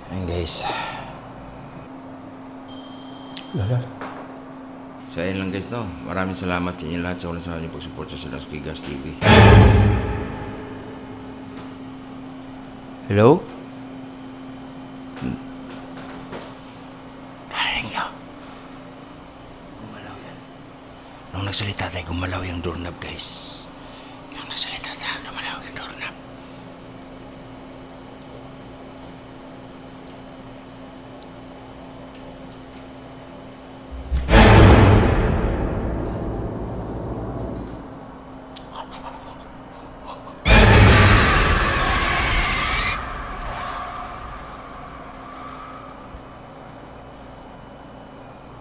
Ayan guys. Lala. So ayun lang guys, no. Maraming salamat sa inyo lahat sa walang sawang pag-support sa Sulasky Gas TV. Hello? Narinig nyo? Gumalaw yan. Nung nagsalita tayo, gumalaw yung doorknob guys. Nung nagsalita tayo, gumalaw yung doorknob.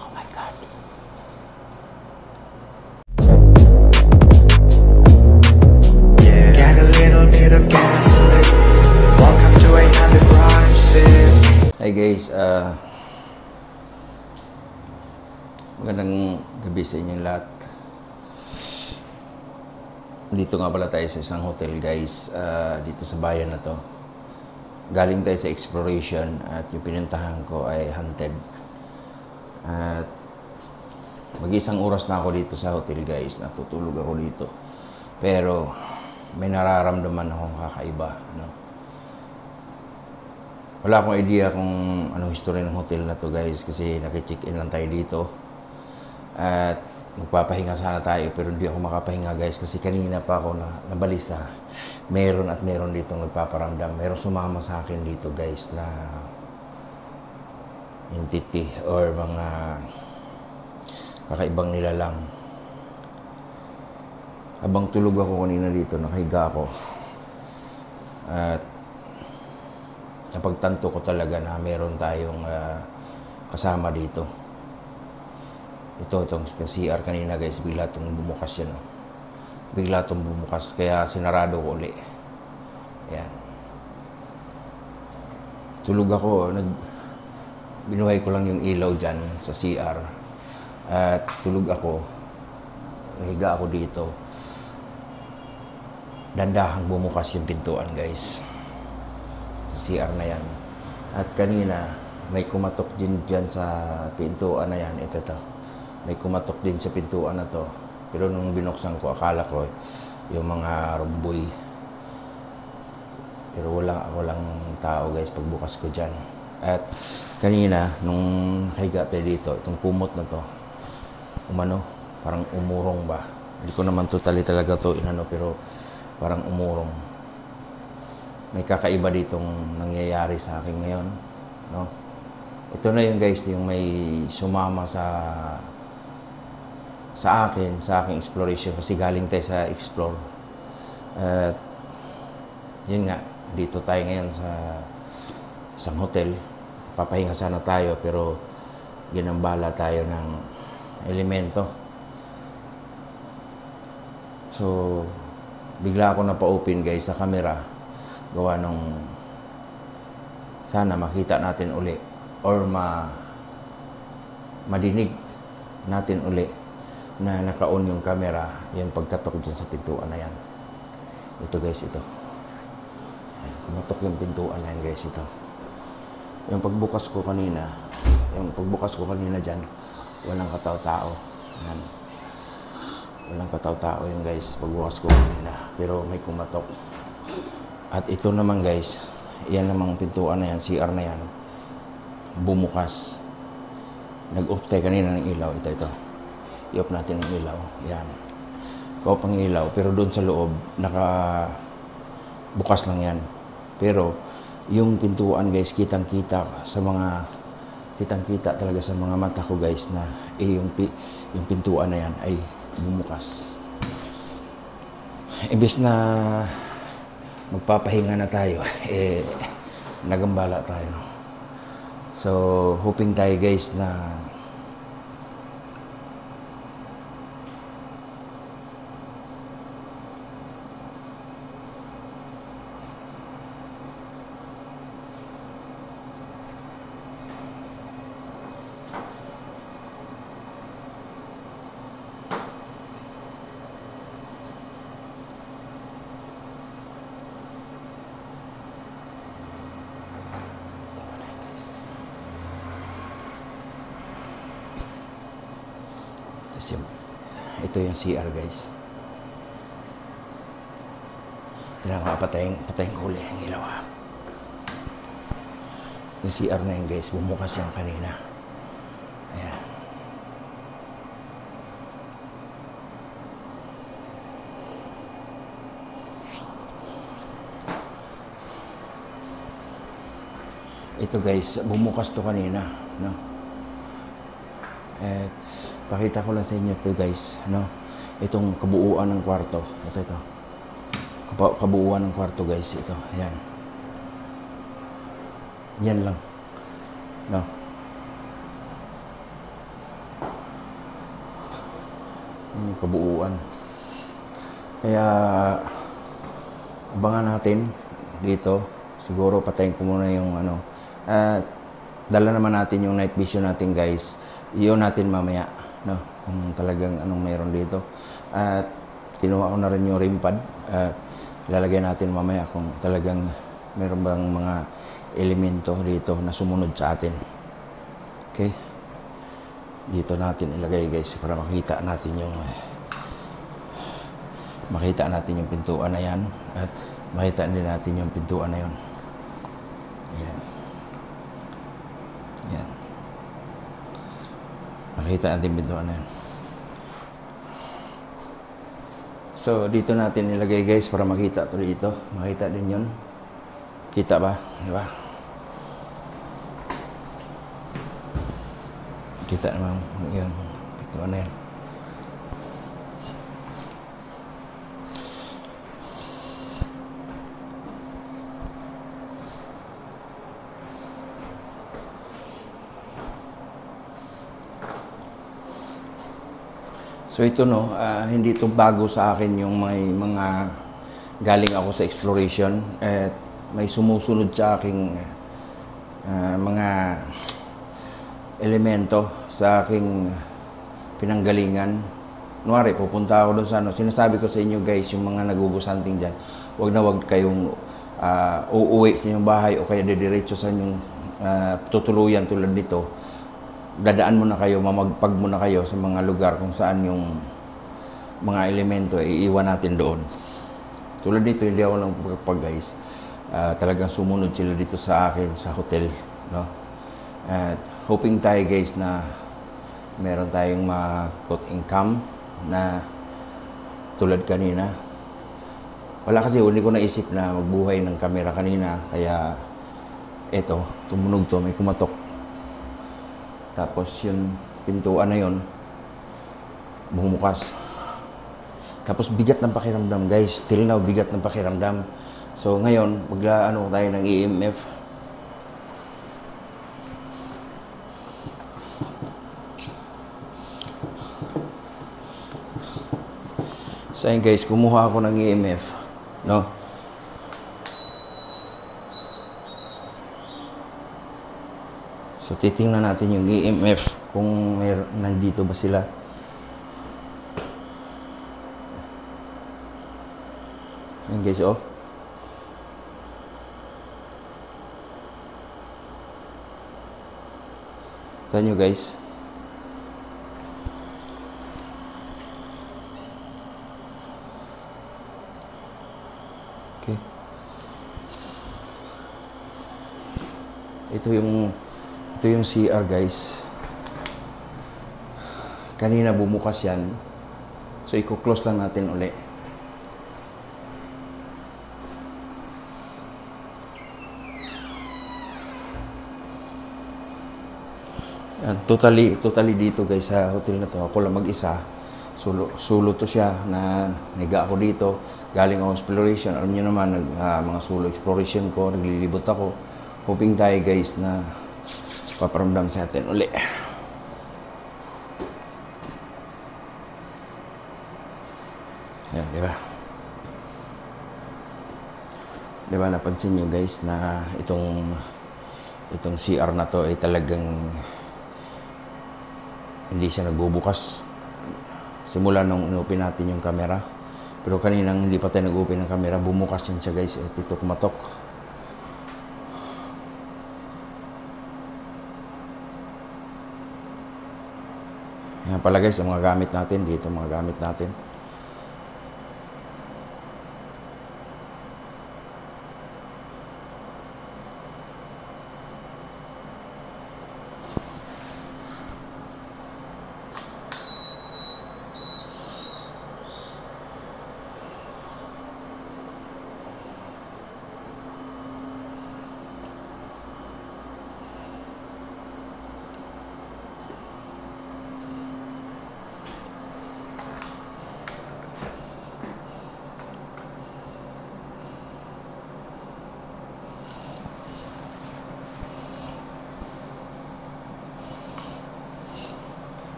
Oh my God. Yeah. Got a little bit of gasoline. Welcome to another crime scene. Hi guys, magandang gabi sa inyong lahat. Dito nga pala tayo sa isang hotel guys, dito sa bayan na to. Galing tayo sa exploration at yung pinuntahan ko ay haunted. At mag-isang oras na ako dito sa hotel guys, natutulog ako dito. Pero may nararamdaman akong kakaiba, no? Wala akong idea kung anong history ng hotel na to guys kasi naki-check-in lang tayo dito. At magpapahinga sana tayo pero hindi ako makapahinga guys kasi kanina pa ako nabalisa. Meron dito nagpaparamdam. Meron sumama sa akin dito guys na entity or mga kakaibang nilalang. Habang tulog ako kanina dito, nakahiga ako. At napagtanto ko talaga na meron tayong kasama dito. Itong CR kanina guys, bigla itong bumukas yan. Oh. Bigla itong bumukas, kaya sinarado ko uli. Ayan. Tulog ako, binuhay ko lang yung ilaw dyan sa CR. At tulog ako, nahiga ako dito. Dandahang bumukas yung pintuan guys. Sa CR na yan. At kanina, may kumatok din dyan sa pintuan na yan. Ito to. May kumatok din sa pintuan na to. Pero nung binuksan ko, akala ko yung mga rumboy. Pero walang tao guys pagbukas ko dyan. At kanina, nung nakahiga tayo dito, itong kumot na to, parang umurong ba? Hindi ko naman totally talaga to pero parang umurong. May kakaiba ditong nangyayari sa akin ngayon, no? Ito na yung guys, yung may sumama sa aking exploration kasi galing tayo sa explore. At yun nga, dito tayo ngayon sa isang hotel. Papahinga sana tayo pero ginambala tayo ng elemento. So, bigla ako napa-open guys sa camera. Gawa nung sana makita natin uli or madinig natin uli na naka-on yung camera, yung pagkatok dyan sa pintuan na yan. Ito guys, ito. Kumatok yung pintuan na yan guys, ito. Yung pagbukas ko kanina dyan, walang katao-tao. Yan. Walang katao-tao yun guys, pagbukas ko kanina. Pero may kumatok. At ito naman guys, yan namang pintuan na yan, CR na yan, bumukas. Nag-off tayo kanina ng ilaw, ito. I-off natin ang ilaw. Yan. Ka-off ang ilaw. Pero doon sa loob, bukas lang yan. Pero, yung pintuan guys, kitang-kita talaga sa mga mata ko guys na yung pintuan na yan ay bumukas. Imbes na magpapahinga na tayo, nagambala tayo. No? So, hoping tayo guys na Ito yung CR guys. Tignan ko, patayin ko ulit ang ilaw ha. Yung CR na yun guys, bumukas yan kanina. Ayan. Ito guys, bumukas to kanina, no? Pakita ko lang sa inyo to guys, no? Itong kabuuan ng kwarto. Ito. Kabuuan ng kwarto guys, ito. Ayan. Yan lang. No? Yung kabuuan. Kaya abangan natin dito. Siguro patayin ko muna yung ano. Dala naman natin yung night vision natin guys. Iyon natin mamaya, no? Kung talagang anong mayroon dito. At kinuha ko na rin yung rim pad. Ilalagay natin mamaya kung talagang mayroon bang mga elemento dito na sumunod sa atin. Okay? Dito natin ilagay guys para makita natin yung pintuan na yan at makita din natin yung pintuan na yun. Ayan. Ayan. Makita natin pintuan na yan. So, dito natin ilagay guys para makita ito dito. Makita din yun. Kita ba? Di ba? Kita naman yun. Pintuan na yan. So ito no, hindi ito bago sa akin yung may mga galing ako sa exploration at may sumusunod sa aking mga elemento sa aking pinanggalingan. Kunwari, pupunta ako doon sa ano, sinasabi ko sa inyo guys, yung mga nagugusanting dyan, wag na wag kayong uuwi sa inyong bahay o kaya didiretso sa inyong tutuluyan tulad nito. Dadaan muna kayo, mamagpag muna kayo sa mga lugar kung saan yung mga elemento iiwan natin doon. Tulad dito, hindi ako lang pagpag guys. Talagang sumunod sila dito sa akin sa hotel, no? At hoping tayo guys na meron tayong ma-caught income na tulad kanina. Wala kasi, hindi ko naisip na magbuhay ng camera kanina, kaya eto, tumunog to, may kumatok. Tapos yung pintuan na yun, bumukas. Tapos bigat ng pakiramdam guys, still now bigat ng pakiramdam. So ngayon, maglaano tayo ng EMF. So ayun guys, kumuha ako ng EMF, no? So titingnan natin yung EMF kung nandito ba sila. Ayun guys, oh. Kita nyo guys. Okay. Ito yung CR guys. Kanina bumukas yan. So i-close lang natin uli. Totally dito guys sa hotel na to. Ako lang mag-isa. Solo to siya na niga ako dito. Galing ako exploration. Alam niyo naman, mga solo exploration ko. Naglilibot ako. Hoping tayo guys na paparamdam sa atin uli. Yan, di ba? Di ba napansin nyo guys na itong CR na to ay talagang hindi siya nagbubukas. Simula nung in-open natin yung camera. Pero kaninang hindi pa tayo nag-open ng camera, bumukas yan siya guys. At ito kumatok. Yan pala guys, ang mga gamit natin dito, mga gamit natin.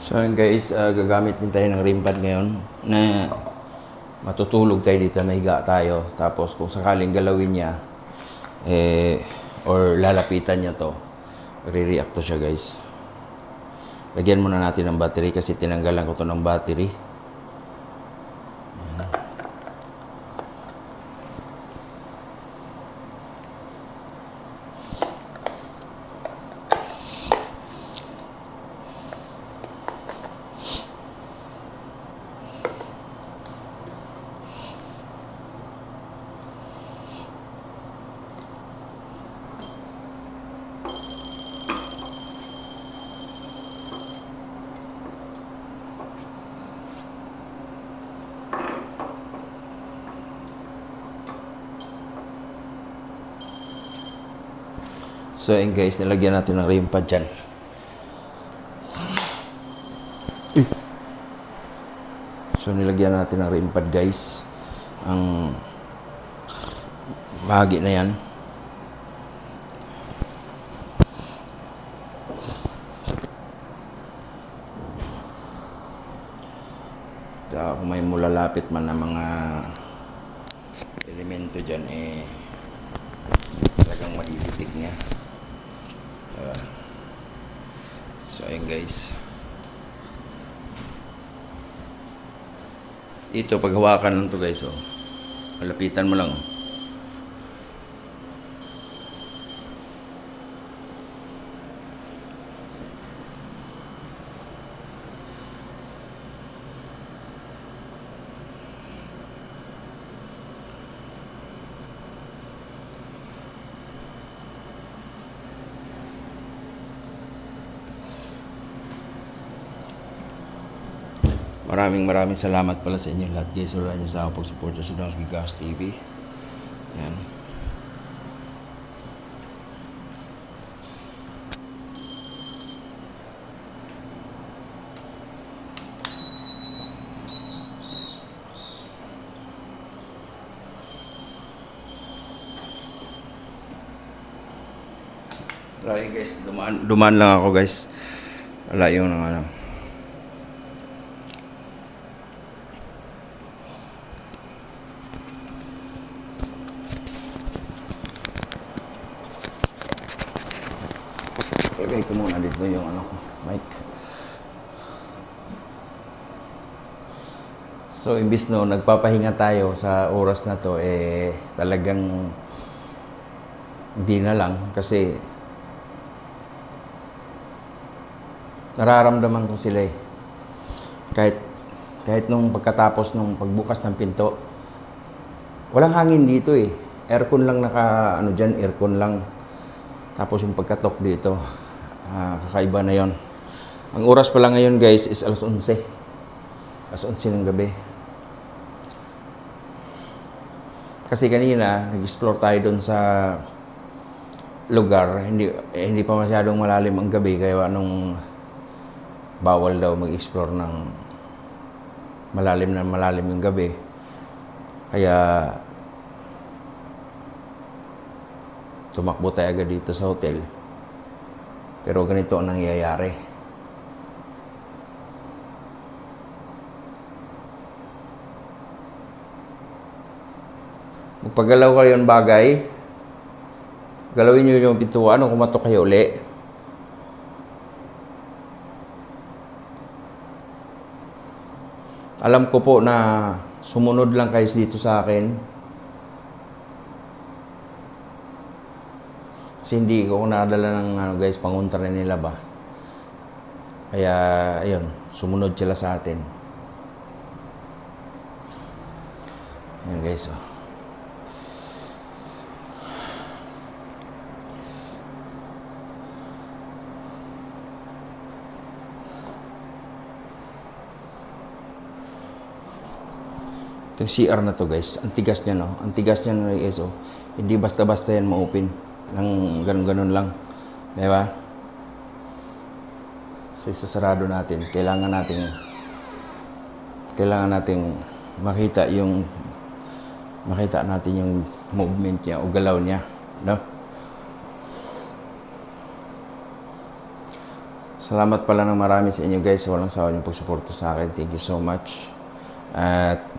So guys, gagamit din tayo ng rim pad ngayon na matutulog tayo dito, nahiga tayo. Tapos kung sakaling galawin niya, or lalapitan niya to, re-react to siya guys. Lagyan muna natin ng battery kasi tinanggalan ko to ng battery. So yun guys, nilagyan natin ng rim pad dyan. So nilagyan natin ng rim pad guys. Ang bahagi na yan. Kaya kung may mulalapit man na mga elemento dyan, talagang madiditig niya. So ayun guys, ito pag hawakan lang to guys, malapitan mo lang. Maraming salamat pala sa inyo lahat guys. Wala nyo sa akong pag-support sa Sudamski Gas TV. Yan. Sorry guys, dumaan lang ako guys. Wala yung ano. Lagay ko muna dito yung mic. So imbis no nagpapahinga tayo sa oras na to, talagang hindi na lang kasi nararamdaman ko sila kahit nung pagkatapos nung pagbukas ng pinto, walang hangin dito aircon lang dyan, aircon lang. Tapos yung pagkatok dito, kakaiba na yon. Ang oras pa lang ngayon guys is alas 11. Alas 11 ng gabi. Kasi kanina, nag-explore tayo doon sa lugar. Hindi pa masyadong malalim ang gabi. Kaya anong bawal daw mag-explore ng malalim yung gabi. Kaya tumakbo tayo agad dito sa hotel. Pero ganito ang nangyayari. Magpagalaw kayo ng bagay, galawin nyo yung pintuan o kumatok kayo uli. Alam ko po na sumunod lang kayo dito sa akin. Kasi hindi ko nadala ng guys, pangunta na nila ba. Kaya, ayun, sumunod sila sa atin. Ayan guys, oh. Itong CR na to guys, ang tigas niya no. Ang tigas niya no guys, oh. Hindi basta-basta yan ma-open. Nang ganun-ganun lang. Di ba? So isasarado natin. Kailangan nating makita natin yung movement niya o galaw niya, no? Salamat pala ng marami sa inyo guys. Walang sawa yung pagsuporta sa akin. Thank you so much. At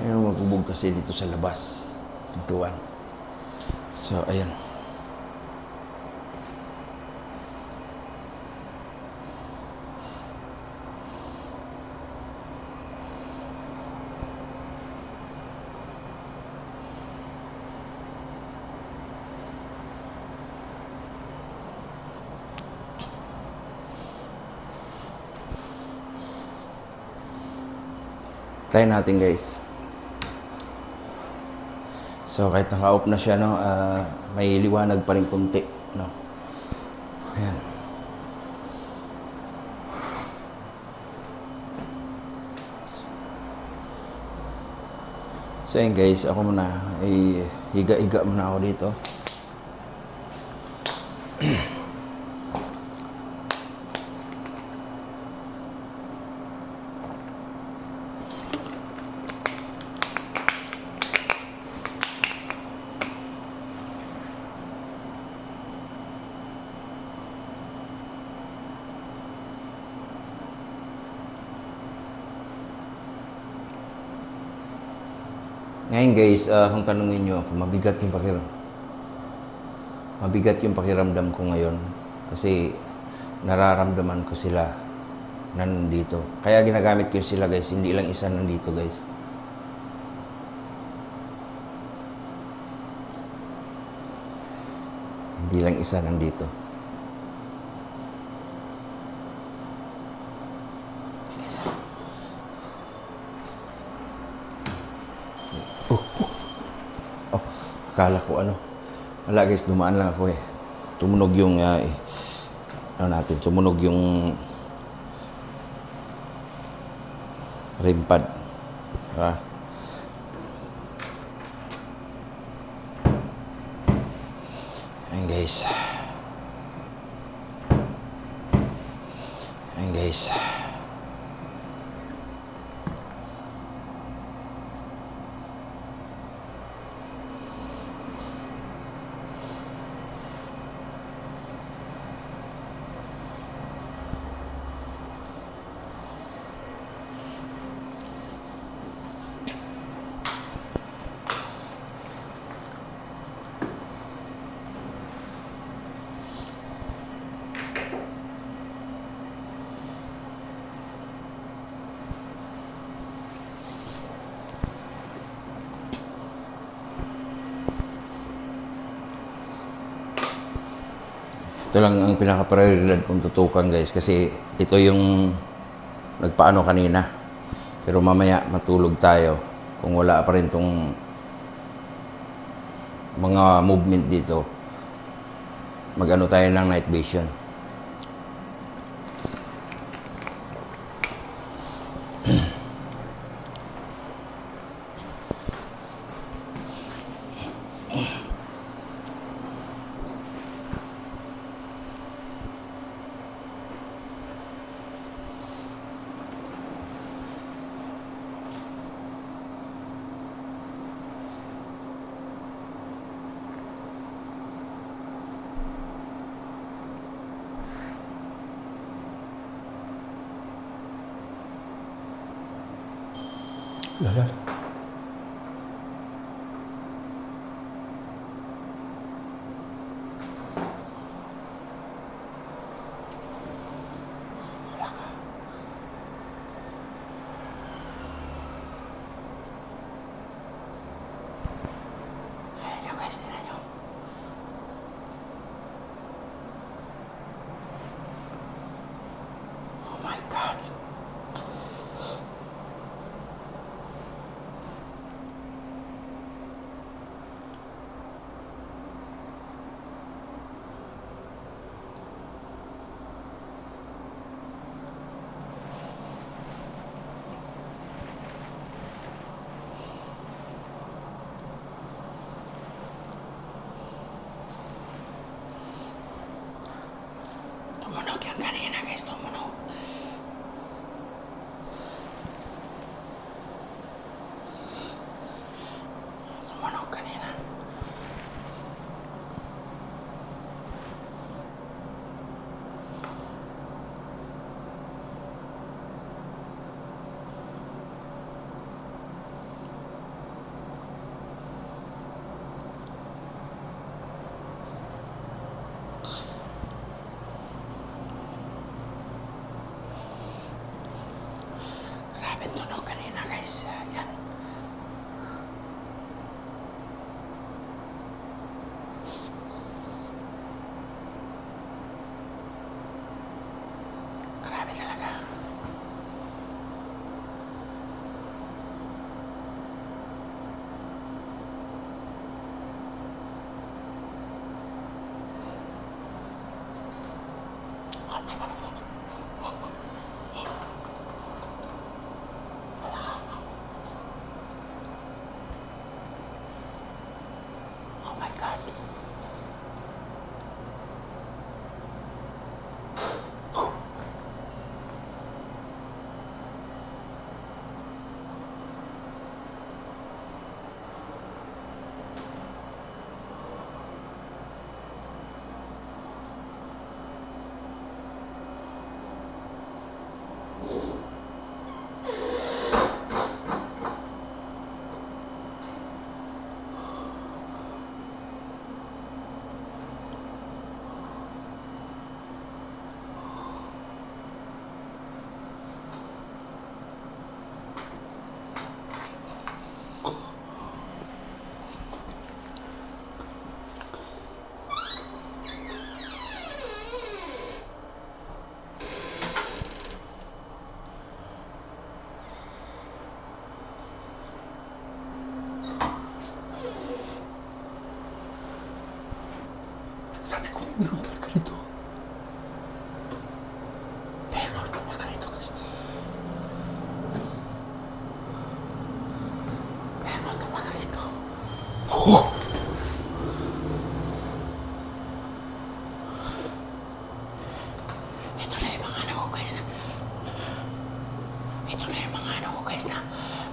ayun, magbubog kasi dito sa labas. Pintuan. So, ayan. Try natin guys. So kahit naka-off na siya, no, may liwanag pa rin kunti, no. Ayan. So ayan guys, ako muna, higa-higa muna ako dito. Ngayon guys, kung tanungin nyo ako, mabigat yung pakiramdam ko ngayon kasi nararamdaman ko sila nandito. Kaya ginagamit ko sila guys, hindi lang isa nandito guys. Hindi lang isa nandito. Akala ko ano. Wala guys, dumaan lang ako eh. Tumunog yung tumunog yung rim pad. Diba? Ayan guys. Ayan guys. Ito lang ang pinaka-prioridad kong tutukan guys kasi ito yung nagpaano kanina. Pero mamaya matulog tayo kung wala pa rin tong mga movement dito. Mag-ano tayo ng night vision. Lala. Ayan guys, tinan nyo. Oh my God. Tumunog yan kanina guys, tumunog. Tumunog kanina. Grabe tunog kanina guys. Yan. Grabe talaga. Oh my God. Sabi ko, meron talaga nito. Meron talaga nito guys. Meron talaga nito. Oh! Ito na yung mga ano ko guys. Ito na yung mga ano ko guys na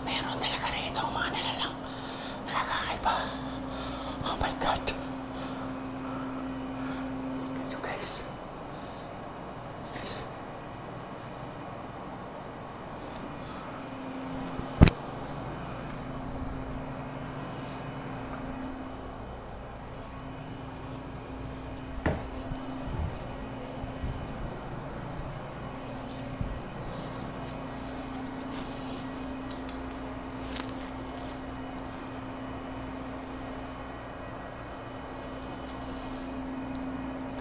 meron talaga nito mga nilalang. Nakakaiba. Oh my God. Guys.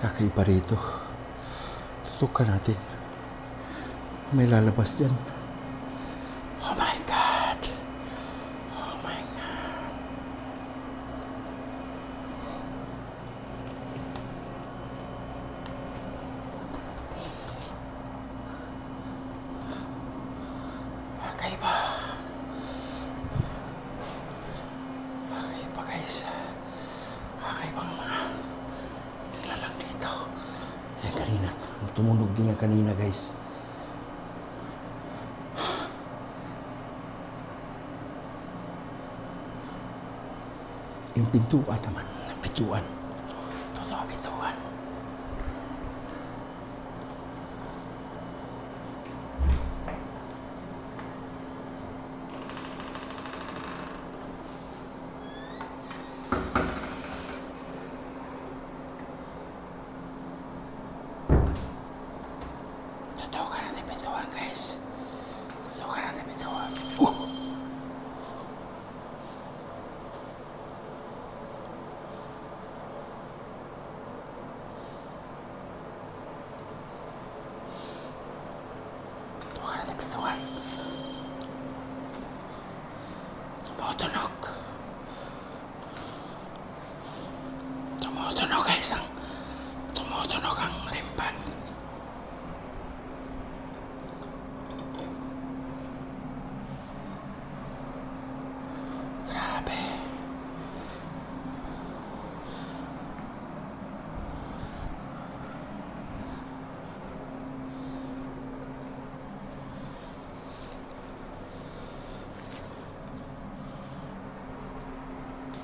Kakaiba rito. Tutukan natin. May lalabas dyan. Oh my God. Oh my God. Kakaiba. Kakaiba guys. Kakaibang mga nilalang dito. Yan kanina. Tumunog din yan kanina guys. Yung pintuan naman. Yung pintuan. Totoo pintuan. pintuan guys. Tutukan natin pintuan. Tutukan natin pintuan. Tumutunog. Tumutunog guys ang tumutunog ang rimpan. Grabe.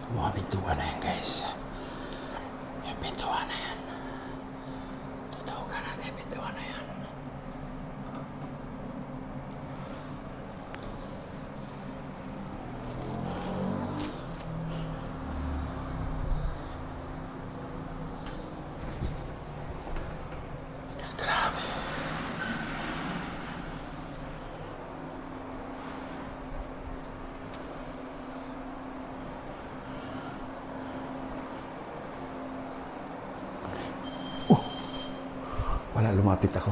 Mga pintuan na yan guys. Yung pintuan na yan. Tutukan natin yung pintuan na yan. Grabe. Wala, lumapit ako.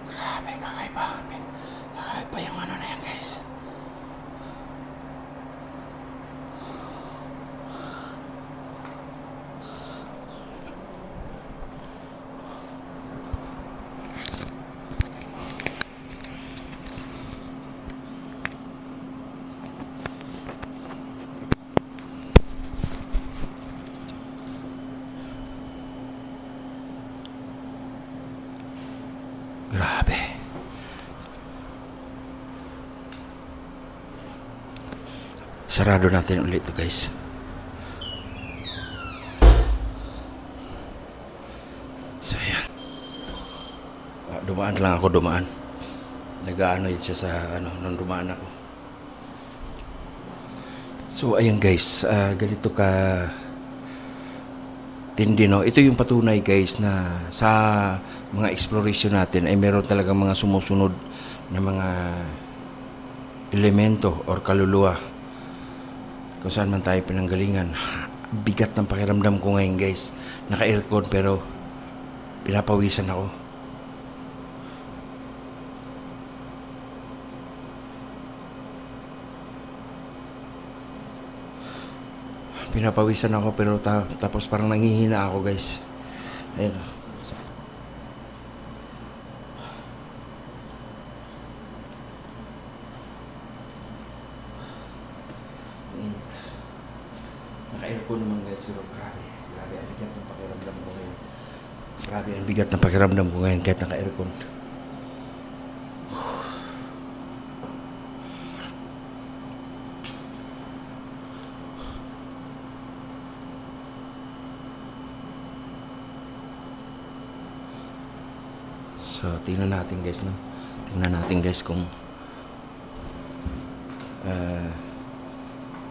Grabe, kakaiba. Kakaiba yung ano na yan, guys. Grabe. Sarado natin ulit ito guys. So yan. Dumaan lang ako, dumaan. Nag-ano yun siya sa ano, nung dumaan ako. So ayun guys, ganito ka tindi, no? Ito yung patunay guys na sa mga exploration natin ay meron talagang mga sumusunod na mga elemento or kaluluwa kung saan man tayo pinanggalingan. Bigat ng pakiramdam ko ngayon guys. Naka-aircon pero pinapawisan ako. Pinapawisan ako pero tapos parang nanghihina ako guys. Ayun. Naka-aircon naman guys pero grabe. Grabe ang bigat ng pakiramdam ko ngayon. Grabe ang bigat ng pakiramdam ko ngayon kahit naka-aircon. So, tingnan natin guys, no? Tingnan natin guys kung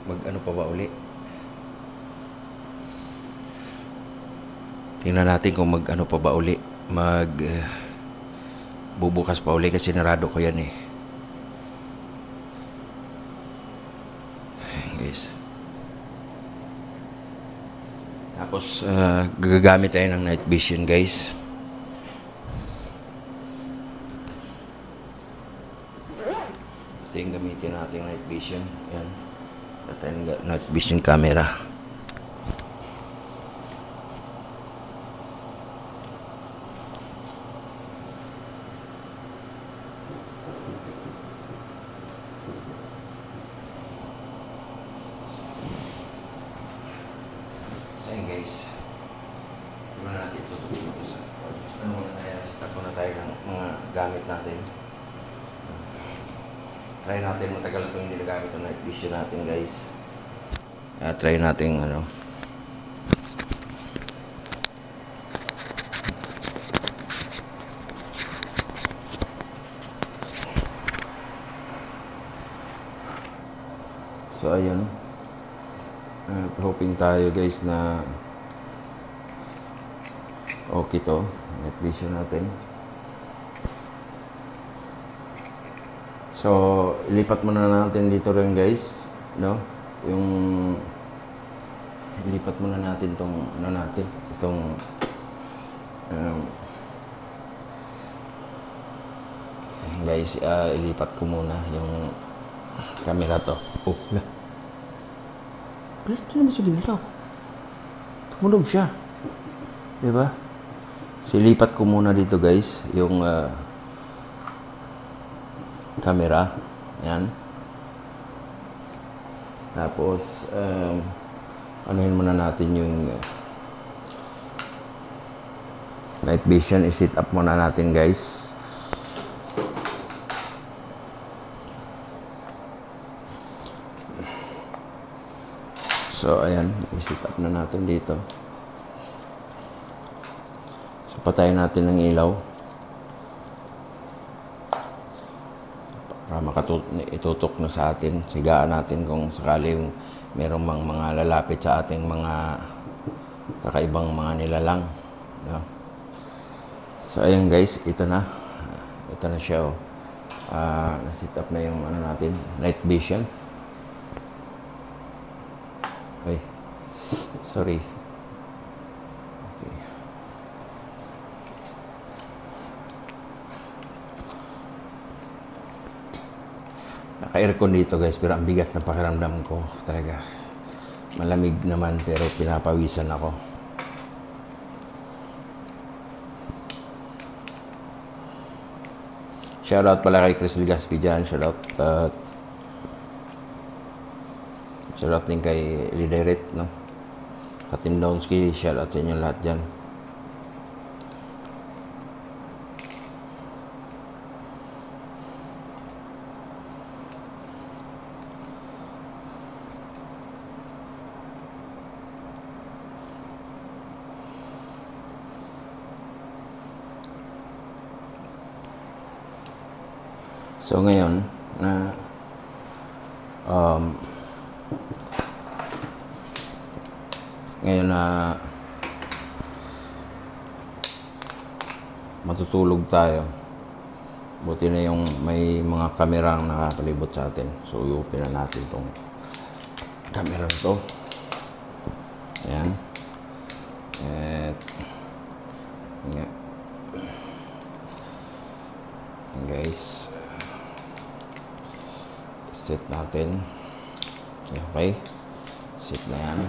mag-ano pa ba uli. Tingnan natin kung mag-ano pa ba uli. Bubukas pa uli kasi narado ko yan eh. Ayan guys. Tapos, gagamit tayo ng night vision guys. Ito yung gamitin natin night vision. Yan. Ito yung night vision camera. So yun guys. Diba natin tutulog ko sa ano muna tayo. Tapo na tayo ng mga gamit natin. Try natin, matagal itong hindi nagamit ang night vision natin guys. Try natin ano. So ayun. Hoping tayo guys na Okay to. Night vision natin. So, ilipat muna natin dito rin guys, no? Yung ilipat muna natin tong ano natin, itong guys, ilipat ko muna yung camera to. Oh, la. Ito naman si Dilaw. Tumunog siya. Diba? Silipat ko muna dito guys, yung camera. Yan. Tapos, anuhin muna natin yung night vision. I-set up muna natin guys. So, ayan. I-set up na natin dito. So, patayin natin ng ilaw. Para itutok na sa atin. Sigaan natin kung sakaling merong mga lalapit sa ating mga kakaibang mga nilalang. No? So, ayan guys. Ito na. Ito na siya. Na-set up na yung ano natin, night vision. Ay, sorry. Okay. Naka-aircon dito guys, pero ang bigat na pakiramdam ko talaga. Malamig naman pero pinapawisan ako. Shoutout pala kay Chris Legaspi dyan. Shoutout din kay Lideret, no? Katim Downsky, shoutout sa inyo lahat dyan. So ngayon na matutulog tayo. Buti na yung may mga kamerang nakapalibot sa atin. So i-open na natin tong camera to. Ayan. Ayan guys, set natin. Okay, set na yan.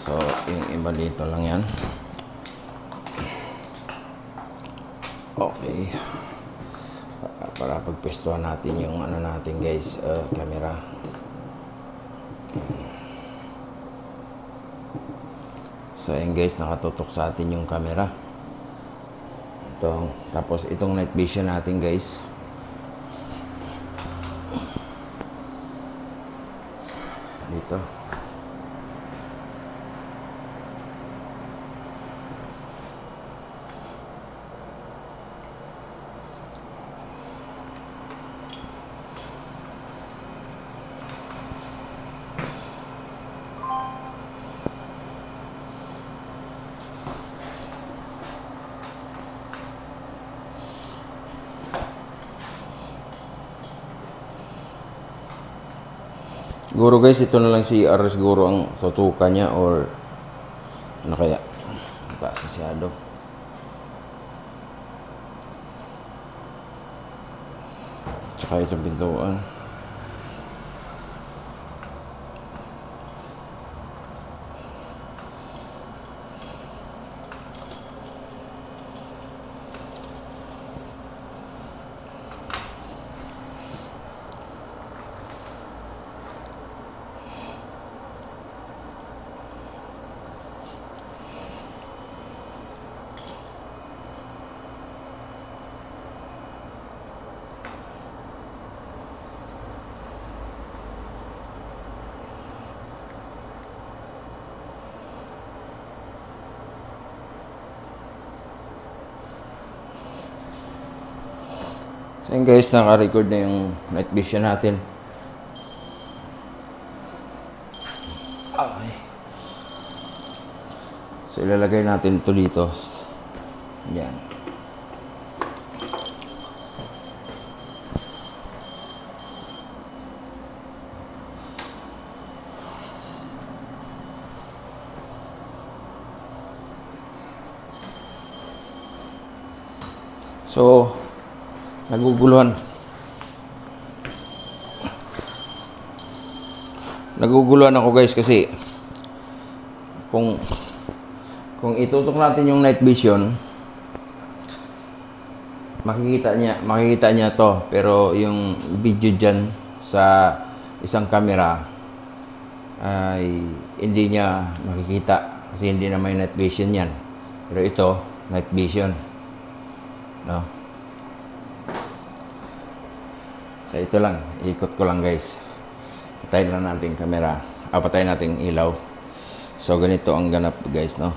So yung iba dito lang yan. Okay, para pagpestuhan natin yung ano natin guys, camera. So ayan guys, nakatutok sa atin yung camera. Ito, tapos itong night vision natin guys, dito. Siguro guys, ito na lang si CR siguro ang tutukan niya, or ano kaya? Taas masyado. Tsaka itong pintuan. So yun guys, naka-record na yung night vision natin. Okay. So ilalagay natin ito dito. Yan. So, naguguluhan ako guys kasi kung itutok natin yung night vision, makikita niya to, pero yung video dyan sa isang camera ay hindi niya makikita kasi hindi na may night vision yan, pero ito night vision. No. So ito lang, ikot ko lang guys. Patayin lang natin camera. Patayin natin ilaw. So ganito ang ganap guys, no.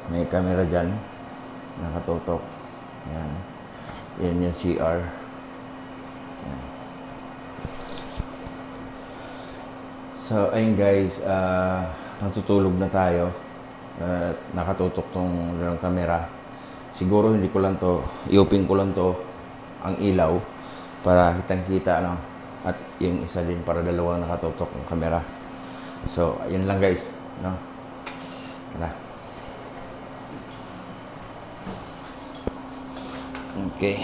May camera dyan, nakatutok. Yan. Yan yung CR. Yan. So ayun guys, natutulog na tayo. Nakatutok tong camera. Siguro hindi ko lang to, i-open ko lang to ang ilaw para kitang-kita lang, at yung isa din para dalawang nakatutok ng camera. So, ayun lang guys, no? Tara. Okay.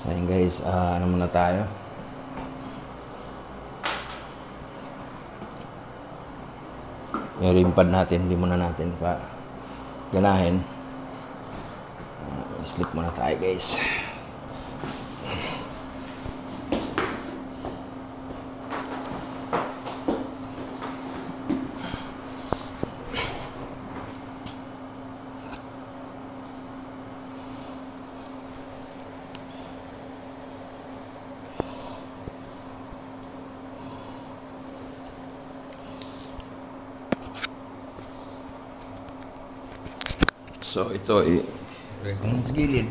So ayun guys, ano muna tayo. Yung rim pad natin, hindi muna natin pa ganahin. Sleep muna tayo guys. So ito ilagay ko sa gilid.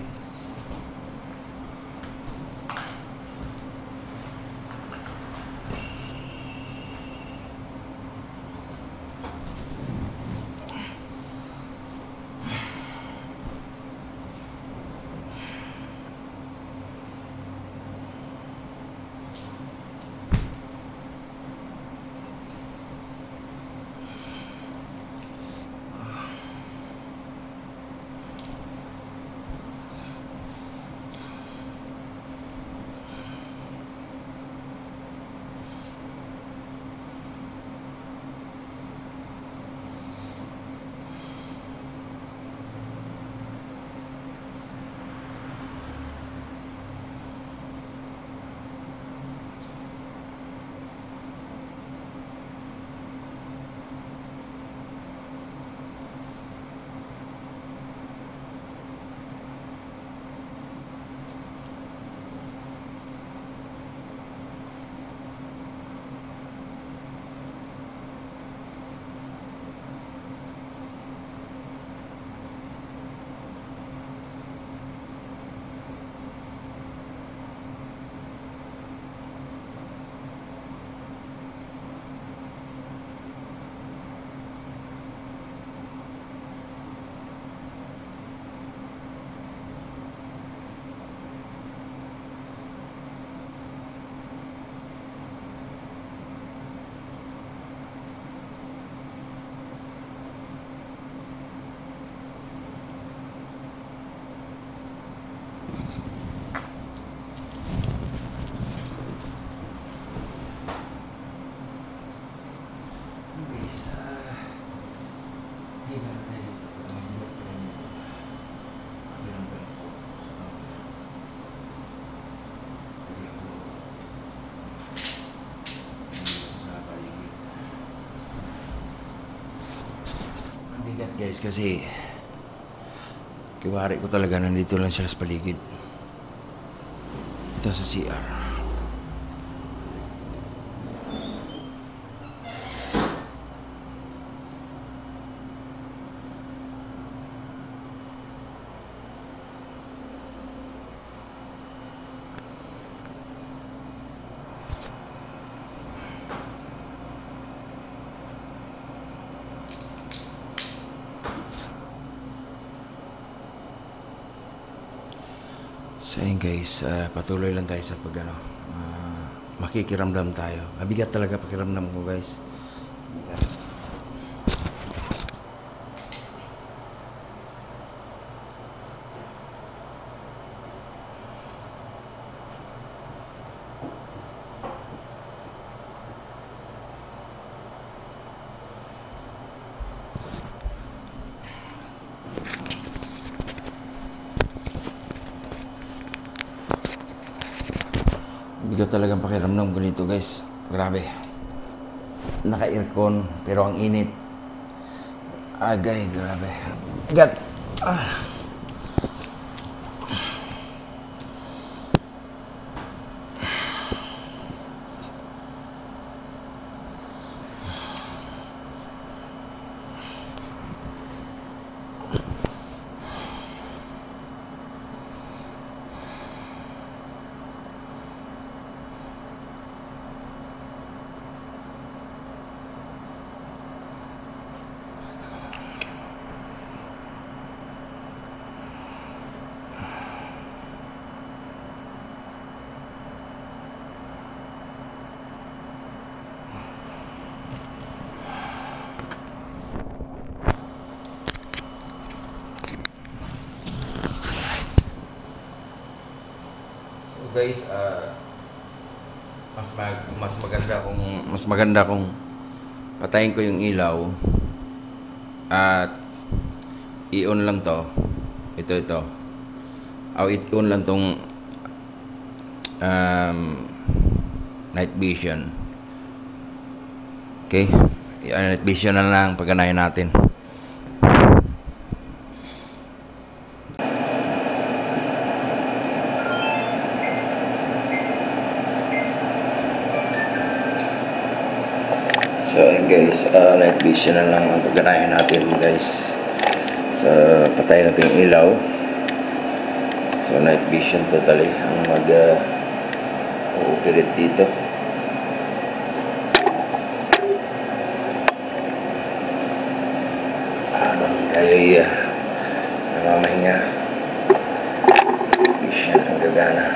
Bigat guys kasi kiwari ko talaga nandito lang siya sa paligid. Ito sa CR. So yun guys, patuloy lang tayo sa pag makikiramdam tayo. Mabigat talaga pakiramdam ko guys. Bigat talagang pakiramdam ko nito guys. Grabe. Naka-aircon pero ang init. Agay, grabe. Bigat. Guys, mas maganda kung patayin ko yung ilaw at i-on lang to. Ito. I-on lang tong night vision. Okay? Night vision na lang pagganahin natin. So guys, night vision na lang ang pagganahin natin guys. So patay natin yung ilaw. So night vision totally ang mag-operate dito. Habang tayo namamahinga, vision ang gagana.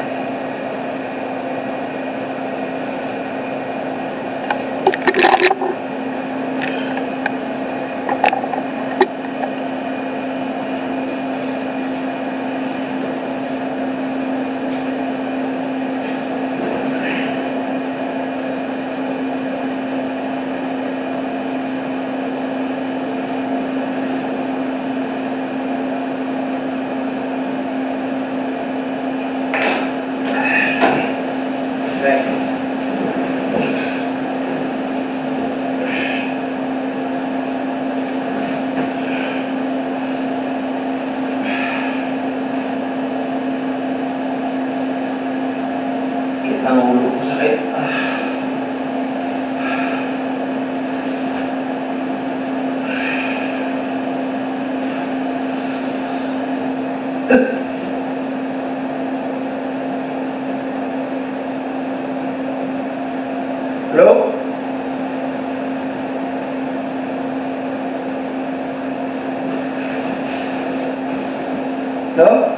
Ang ulo ko sakit. Hello? Hello?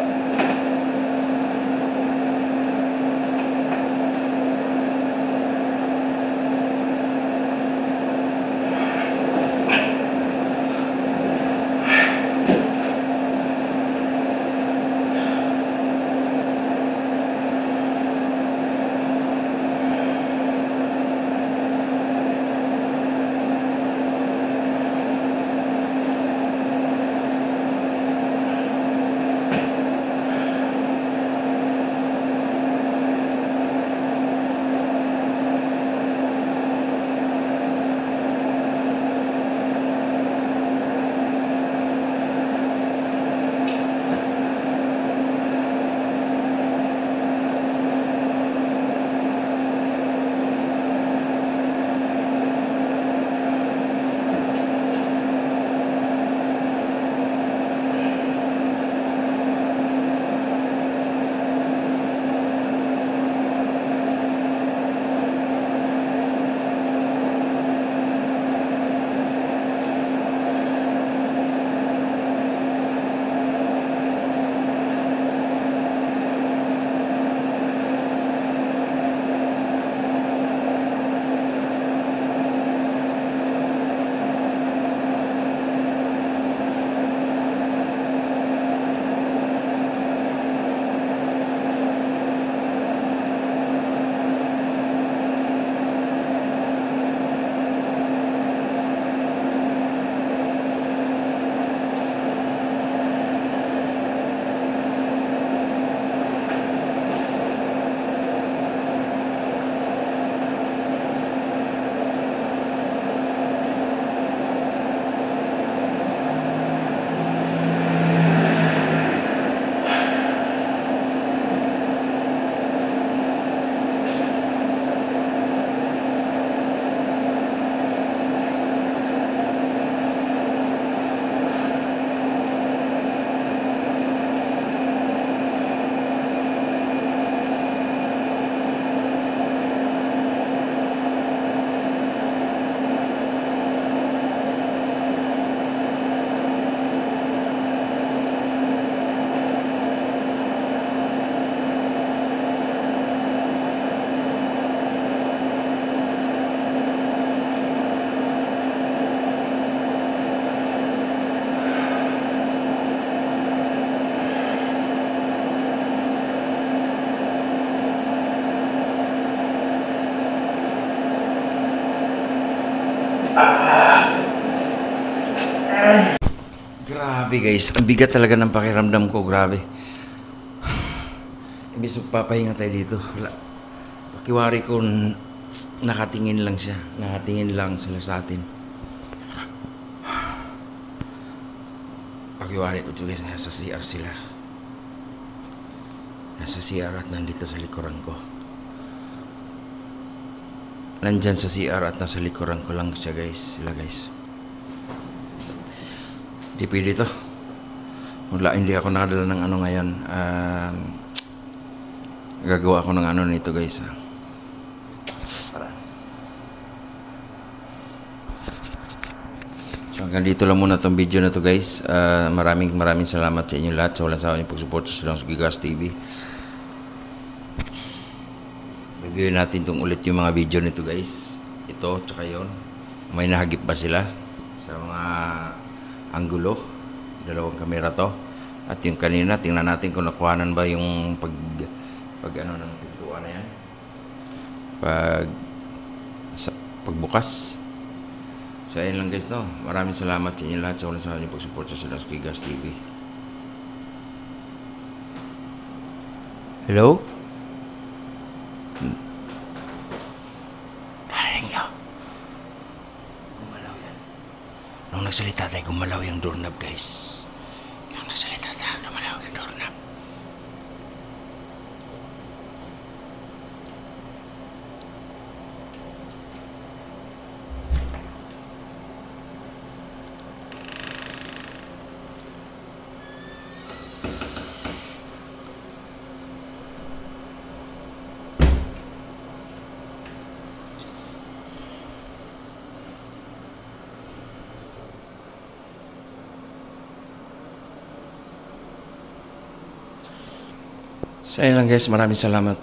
Grabe guys, ang bigat talaga ng pakiramdam ko, grabe. Imbis magpapahinga tayo dito, wala. Pakiwari ko, nakatingin lang siya. Nakatingin lang sila sa atin. Pakiwari ko guys, nasa CR sila. Nasa CR at nandito sa likuran ko. Nandyan sa CR at nasa likuran ko lang siya guys. Sila guys. Di pwede to. Wala, hindi ako nakadala ng ano ngayon. Gagawa ako ng ano nito guys. Para. So hanggang dito lang muna tong video na to guys. Maraming salamat sa inyo lahat sa walang sawa niyong pagsuporta sa Gigas TV. Review natin tong ulit yung mga video nito guys. Ito, tsaka yun. May nahagip ba sila sa mga anggulo, dalawang kamera to, at yung kanina tingnan natin kung nakuhanan ba yung pag ano ng pintuan na yan, pagbukas. So ayun lang guys, no, maraming salamat sa inyo lahat sa walang sawa niyong pagsuporta sa Gigas TV. Hello? Narinig nyo? Gumalaw yan. Nung nagsalita tayo, gumalaw yung doorknob guys. Nung nagsalita tayo, gumalaw yung doorknob. So ayun lang guys, maraming salamat.